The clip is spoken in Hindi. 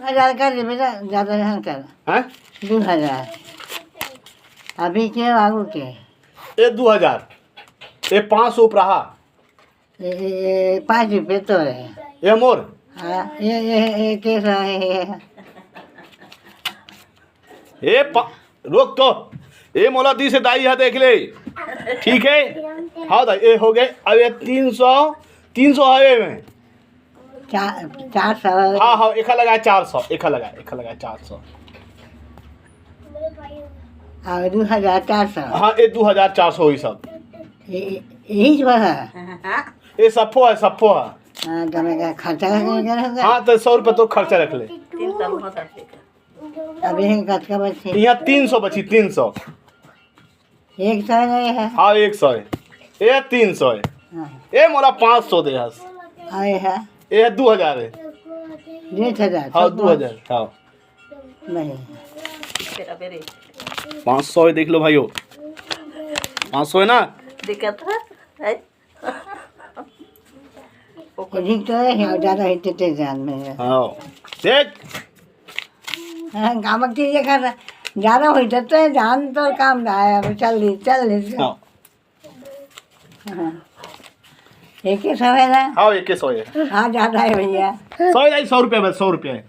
हजार कर दे बेटा, ज़्यादा नहीं कर। हैं 2000 अभी के आगू के ये 2000 ये 500 रहा 5 रुपये तो है। ये मोर हाँ ये कैसा है? ये रोक तो ये मोला दी से दाई है देख ले ठीक है। हाँ दाई ये हो गए। अब ये 300 है में 400। हाँ हाँ एक लगाया 400 एक लगाया 400 और 2400। हाँ ये 2400 ही सब यही जो है। ये सफो है हाँ तो मैं खर्चा होगा। हाँ तो 100 रुपये तो खर्चा रख ले। अभी कच का बच्चे यहाँ 300 बची 300 100 नहीं है। हाँ 100 है ये 300 है हाँ ये मोला 500 दे हस आए है ये 2000 है 1000। हाँ 2000 हाँ नहीं 500 है देख लो भाइयों 500 है ना दिक्कत है ठीक तो है ज़्यादा हिटते जान में। हाँ देख हाँ काम चीज़ें कर ज़्यादा हिटते है जान तो काम आया। चल हाँ हाँ एक ही सब है ना। हाँ 100 है हाँ ज़्यादा है भैया। 100 रुपये बस 100 रुपये है